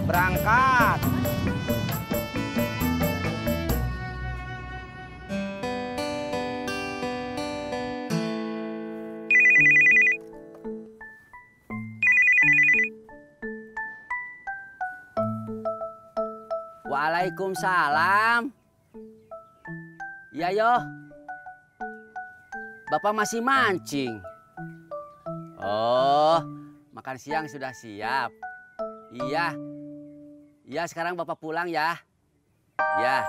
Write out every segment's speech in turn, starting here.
Berangkat. Waalaikumsalam. Iya yo. Bapak masih mancing. Oh, makan siang sudah siap. Iya. Iya, sekarang Bapak pulang ya. Ya.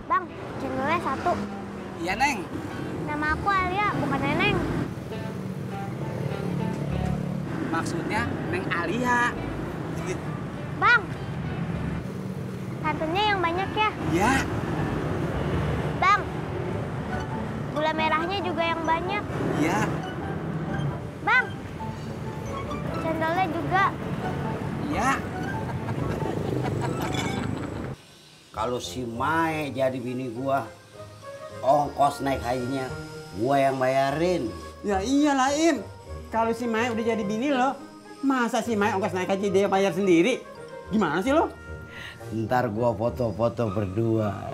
Bang, cendolnya satu. Iya, Neng. Nama aku Alia, bukan Neneng. Maksudnya Neng Alia. Bang, santannya yang banyak ya. Ya. Bang, gula merahnya juga yang banyak. Iya. Bang, cendolnya juga. Iya. Kalau si Mae jadi bini gua, ongkos naik hajinya gua yang bayarin. Ya iyalah Im, kalau si Mae udah jadi bini lo, masa si Mae ongkos naik haji dia bayar sendiri? Gimana sih lo? Ntar gua foto-foto berdua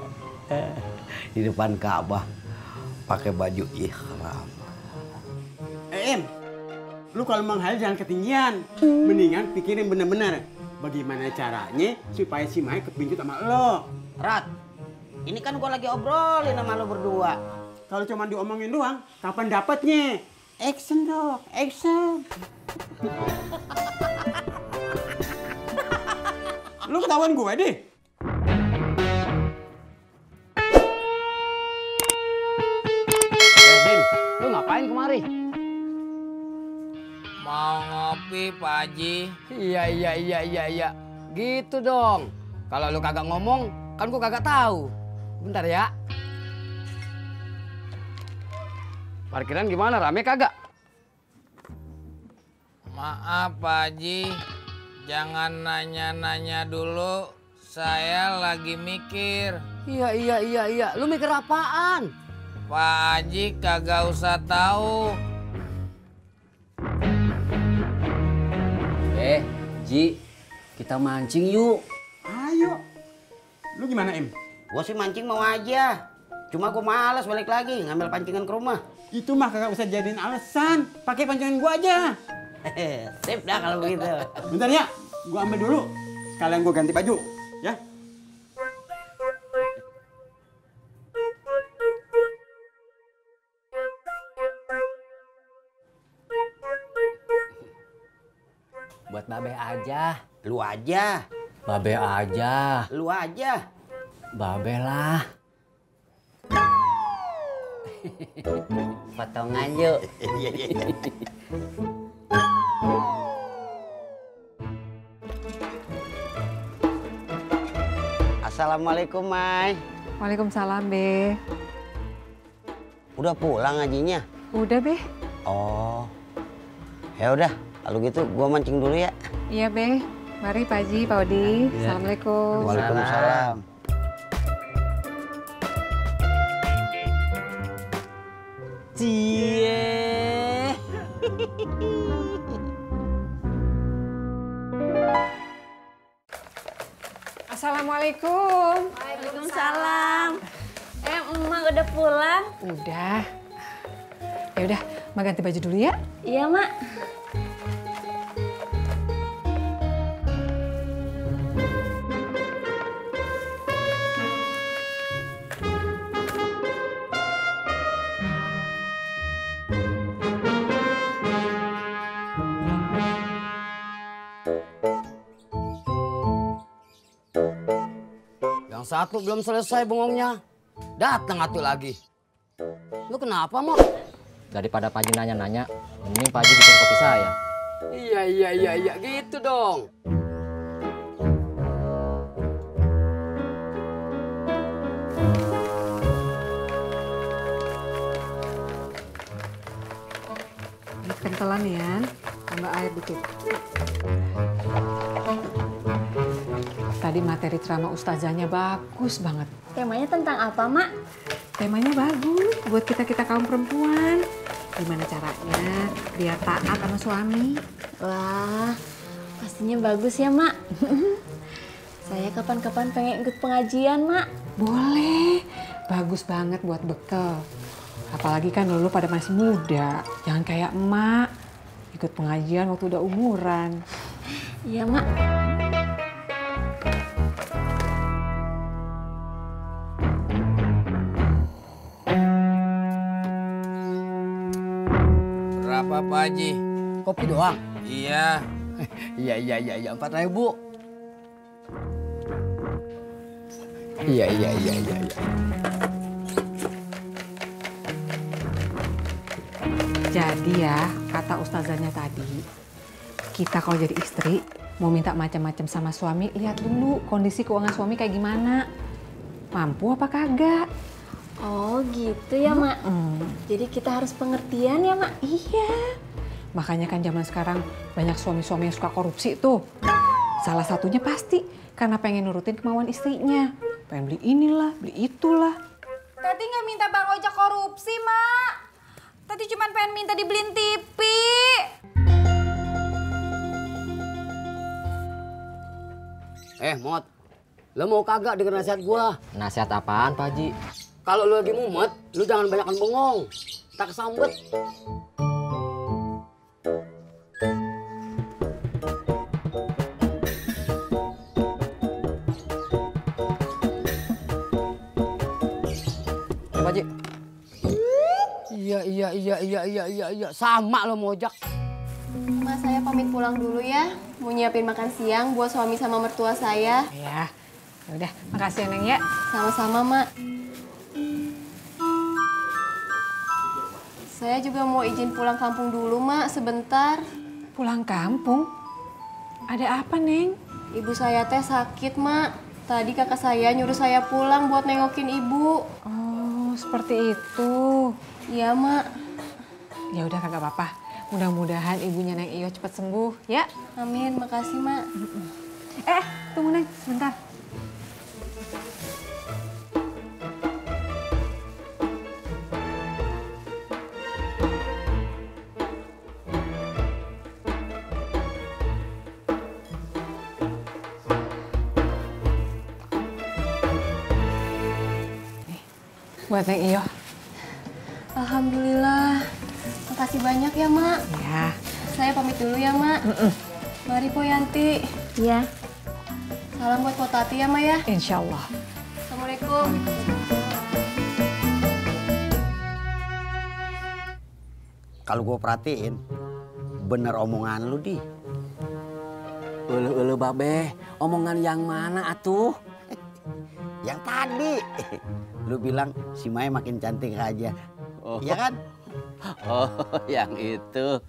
di depan Ka'bah pakai baju ihram. Im, lu kalau menghayal jangan ketinggian, mendingan pikirin bener-bener bagaimana caranya supaya si Mae kepincut sama lo. Rat, ini kan gua lagi obrolin sama lo berdua. Kalau cuma diomongin doang, kapan dapatnya? Action dong, action. Lu ketahuan gue deh. Din, lu ngapain kemari? Mau ngopi, Pak Haji. Iya. Gitu dong. Kalau lu kagak ngomong, kan gua kagak tahu. Bentar ya. Parkiran gimana? Rame kagak? Maaf, Pak Haji. Jangan nanya-nanya dulu. Saya lagi mikir. Iya. Lu mikir apaan? Pak Haji kagak usah tahu. Ji, kita mancing yuk. Ayo. Lu gimana Im? Gua sih mancing mau aja. Cuma gua malas balik lagi ngambil pancingan ke rumah. Itu mah kagak usah jadiin alasan. Pakai pancingan gua aja. Sip dah kalau begitu. Bentar ya, gua ambil dulu. Sekalian gua ganti baju, ya. Buat Babe aja. Lu aja. Babe aja. Lu aja. Babe lah. Potongan yuk. Assalamualaikum, Mai. Waalaikumsalam, Be. Udah pulang ngajinya? Udah, Be. Oh. Ya udah, kalau gitu gua mancing dulu ya. Iya, Be. Mari Pak Haji, Pak Odi. Assalamualaikum. Waalaikumsalam. Cie. Assalamualaikum. Waalaikumsalam. Emak udah pulang? Udah. Ya udah, Mak ganti baju dulu ya. Iya, Mak. Yang satu belum selesai bengongnya. Datang atuh lagi. Lu kenapa, Mok? Daripada Pak Haji nanya-nanya, mending Pak Haji bikin kopi saya. Iya, gitu dong. Kentelan ya, tambah air dikit. Tadi Tadi materi ceramah ustazahnya bagus banget. Temanya tentang apa, Mak? Temanya bagus buat kita-kita kaum perempuan. Gimana caranya biar taat sama suami. Wah, pastinya bagus ya, Mak. Saya kapan-kapan pengen ikut pengajian, Mak. Boleh, bagus banget buat bekal. Apalagi kan lu pada masih muda, jangan kayak emak. Ikut pengajian waktu udah umuran. Iya, Mak. Berapa Pak Haji? Kopi doang? Iya. Iya, 4.000. Iya. Jadi ya, kata ustazahnya tadi, kita kalau jadi istri mau minta macam-macam sama suami, lihat dulu kondisi keuangan suami kayak gimana. Mampu apa kagak? Oh gitu ya, Mak. Jadi kita harus pengertian ya, Mak. Iya. Makanya kan zaman sekarang banyak suami-suami yang suka korupsi tuh. Salah satunya pasti karena pengen nurutin kemauan istrinya. Pengen beli inilah, beli itulah. Tati nggak minta Bang Ojak korupsi, Mak. Tati cuma pengen minta dibeliin TV. Mot, lo mau kagak denger nasihat gua? Nasihat apaan Pak Haji? Kalau lu lagi mumet, lu jangan banyakan bengong. Tak kesambet. Pak Haji. Iya. Sama lo mojak. Mas, saya pamit pulang dulu ya. Mau nyiapin makan siang buat suami sama mertua saya. Ya, udah. Makasih ya, Neng ya. Sama-sama, Mak. Saya juga mau izin pulang kampung dulu, Mak, sebentar. Pulang kampung? Ada apa, Neng? Ibu saya teh sakit, Mak. Tadi kakak saya nyuruh saya pulang buat nengokin ibu. Oh, seperti itu. Iya, Mak. Ya udah kagak apa-apa. Mudah-mudahan ibunya Neng Iyo cepat sembuh, ya. Amin, makasih, Mak. Tunggu Neng, sebentar. Nih, buat Neng Iyo. Alhamdulillah. Makasih banyak ya, Mak. Ya. Saya pamit dulu ya, Mak. Mari, Po Yanti. Iya. Salam buat Po Tati ya, Mak ya. Insya Allah. Assalamualaikum. Kalau gue perhatiin, bener omongan lu, Di. Ulu babe, omongan yang mana atuh? Yang tadi. Lu bilang si Mai makin cantik aja. Oh. Iya kan? Oh, yang itu.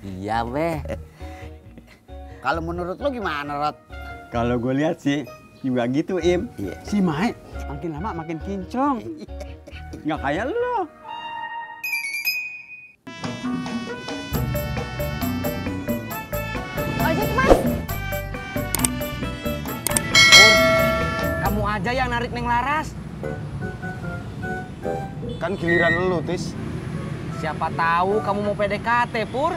Iya, Be. Kalau menurut lu gimana, Rot? Kalau gue lihat sih juga gitu, Im. Iya. Si Mae makin lama makin kinclong. Nggak kayak lo. Ojek, Mas. Kamu aja yang narik Neng Laras. Kan giliran lu, Tis. Siapa tahu kamu mau PDKT, Pur.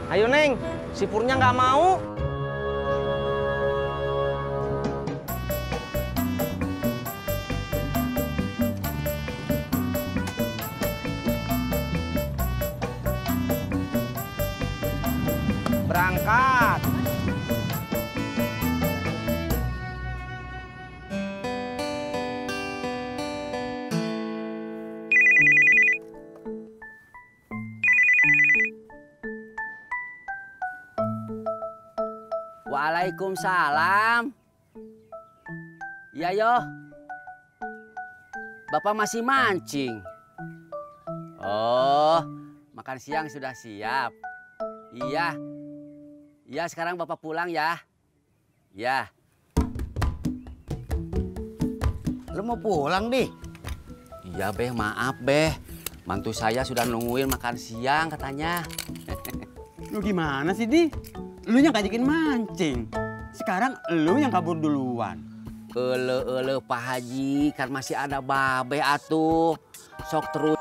Ayo, Neng. Si Purnya nggak mau. Berangkat. Waalaikumsalam. Iya, yo. Bapak masih mancing. Oh, makan siang sudah siap. Iya. Iya, sekarang Bapak pulang ya. Ya. Lu mau pulang, Di? Ya Beh, maaf Beh. Mantu saya sudah nungguin makan siang katanya. Lu gimana sih, Di? Lu yang ngajakin mancing. Sekarang lu yang kabur duluan. Ele Pak Haji, kan masih ada Babe atuh. Sok terus